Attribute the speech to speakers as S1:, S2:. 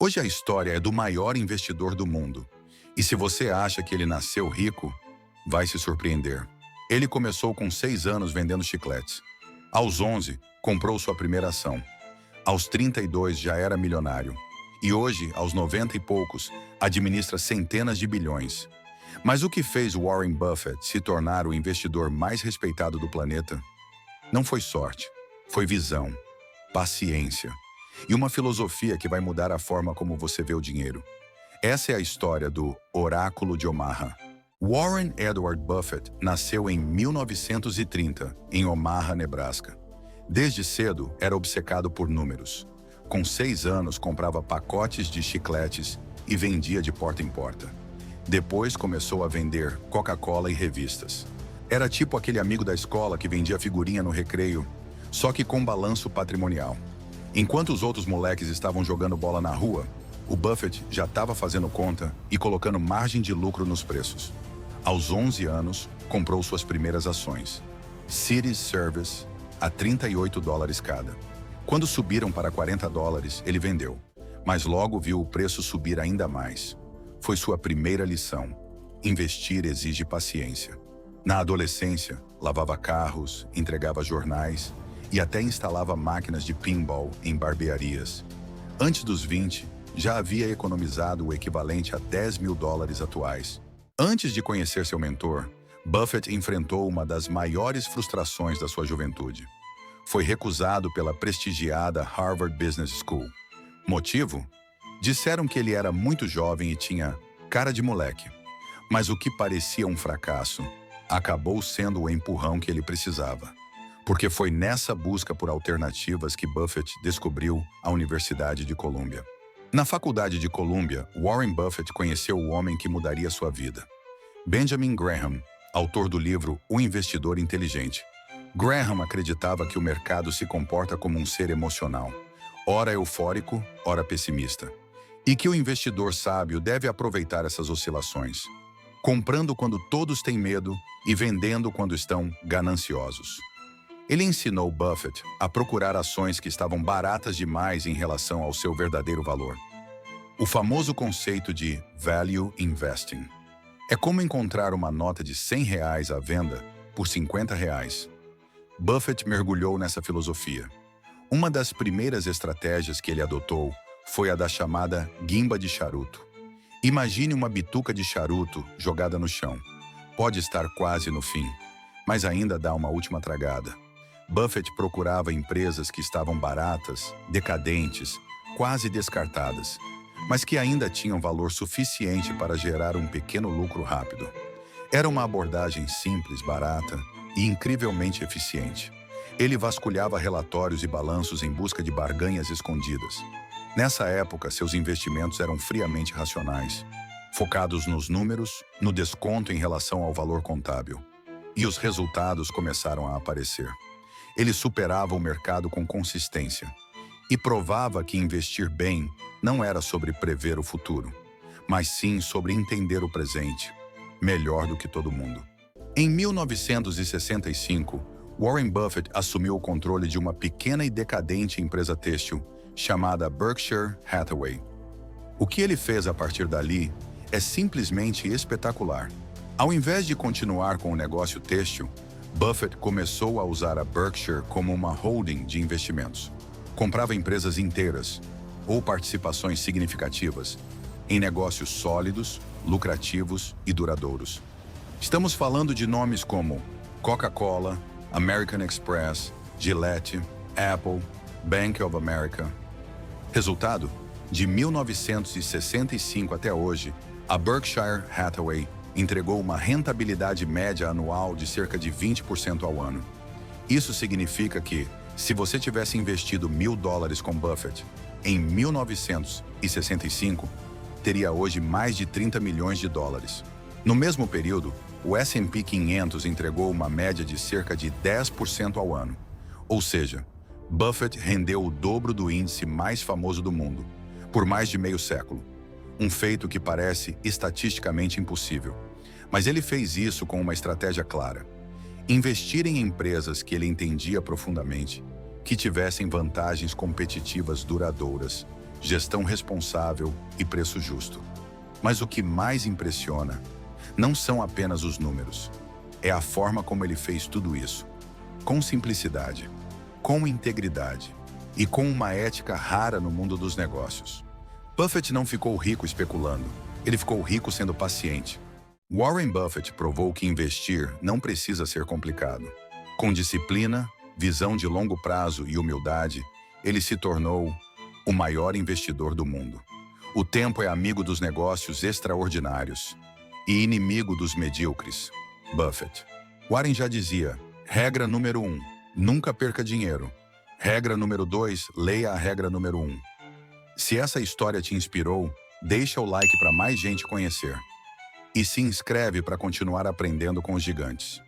S1: Hoje a história é do maior investidor do mundo. E se você acha que ele nasceu rico, vai se surpreender. Ele começou com 6 anos vendendo chicletes. Aos 11, comprou sua primeira ação. Aos 32 já era milionário. E hoje, aos 90 e poucos, administra centenas de bilhões. Mas o que fez Warren Buffett se tornar o investidor mais respeitado do planeta? Não foi sorte, foi visão, paciência e uma filosofia que vai mudar a forma como você vê o dinheiro. Essa é a história do Oráculo de Omaha. Warren Edward Buffett nasceu em 1930, em Omaha, Nebraska. Desde cedo, era obcecado por números. Com 6 anos, comprava pacotes de chicletes e vendia de porta em porta. Depois, começou a vender Coca-Cola e revistas. Era tipo aquele amigo da escola que vendia figurinha no recreio, só que com balanço patrimonial. Enquanto os outros moleques estavam jogando bola na rua, o Buffett já estava fazendo conta e colocando margem de lucro nos preços. Aos 11 anos, comprou suas primeiras ações. Cities Service, a $38 cada. Quando subiram para $40, ele vendeu, mas logo viu o preço subir ainda mais. Foi sua primeira lição. Investir exige paciência. Na adolescência, lavava carros, entregava jornais e até instalava máquinas de pinball em barbearias. Antes dos 20, já havia economizado o equivalente a $10 mil atuais. Antes de conhecer seu mentor, Buffett enfrentou uma das maiores frustrações da sua juventude. Foi recusado pela prestigiada Harvard Business School. Motivo? Disseram que ele era muito jovem e tinha cara de moleque. Mas o que parecia um fracasso acabou sendo o empurrão que ele precisava. Porque foi nessa busca por alternativas que Buffett descobriu a Universidade de Colômbia. Na Faculdade de Colômbia, Warren Buffett conheceu o homem que mudaria sua vida. Benjamin Graham, autor do livro O Investidor Inteligente. Graham acreditava que o mercado se comporta como um ser emocional, ora eufórico, ora pessimista, e que o investidor sábio deve aproveitar essas oscilações, comprando quando todos têm medo e vendendo quando estão gananciosos. Ele ensinou Buffett a procurar ações que estavam baratas demais em relação ao seu verdadeiro valor. O famoso conceito de value investing. É como encontrar uma nota de R$ 100 à venda por R$ 50. Buffett mergulhou nessa filosofia. Uma das primeiras estratégias que ele adotou foi a da chamada guimba de charuto. Imagine uma bituca de charuto jogada no chão. Pode estar quase no fim, mas ainda dá uma última tragada. Buffett procurava empresas que estavam baratas, decadentes, quase descartadas, mas que ainda tinham valor suficiente para gerar um pequeno lucro rápido. Era uma abordagem simples, barata e incrivelmente eficiente. Ele vasculhava relatórios e balanços em busca de barganhas escondidas. Nessa época, seus investimentos eram friamente racionais, focados nos números, no desconto em relação ao valor contábil. E os resultados começaram a aparecer. Ele superava o mercado com consistência e provava que investir bem não era sobre prever o futuro, mas sim sobre entender o presente, melhor do que todo mundo. Em 1965, Warren Buffett assumiu o controle de uma pequena e decadente empresa têxtil chamada Berkshire Hathaway. O que ele fez a partir dali é simplesmente espetacular. Ao invés de continuar com o negócio têxtil, Buffett começou a usar a Berkshire como uma holding de investimentos. Comprava empresas inteiras, ou participações significativas, em negócios sólidos, lucrativos e duradouros. Estamos falando de nomes como Coca-Cola, American Express, Gillette, Apple, Bank of America. Resultado? De 1965 até hoje, a Berkshire Hathaway entregou uma rentabilidade média anual de cerca de 20% ao ano. Isso significa que, se você tivesse investido $1.000 com Buffett em 1965, teria hoje mais de $30 milhões. No mesmo período, o S&P 500 entregou uma média de cerca de 10% ao ano. Ou seja, Buffett rendeu o dobro do índice mais famoso do mundo, por mais de meio século. Um feito que parece estatisticamente impossível. Mas ele fez isso com uma estratégia clara. Investir em empresas que ele entendia profundamente, que tivessem vantagens competitivas duradouras gestão responsável e preço justo. Mas o que mais impressiona não são apenas os números, é a forma como ele fez tudo isso. Com simplicidade, com integridade e com uma ética rara no mundo dos negócios. Buffett não ficou rico especulando, ele ficou rico sendo paciente. Warren Buffett provou que investir não precisa ser complicado. Com disciplina, visão de longo prazo e humildade, ele se tornou o maior investidor do mundo. O tempo é amigo dos negócios extraordinários e inimigo dos medíocres. Buffett. Warren já dizia, regra número 1, nunca perca dinheiro. Regra número 2, leia a regra número 1. Se essa história te inspirou, deixa o like para mais gente conhecer. E se inscreve para continuar aprendendo com os gigantes.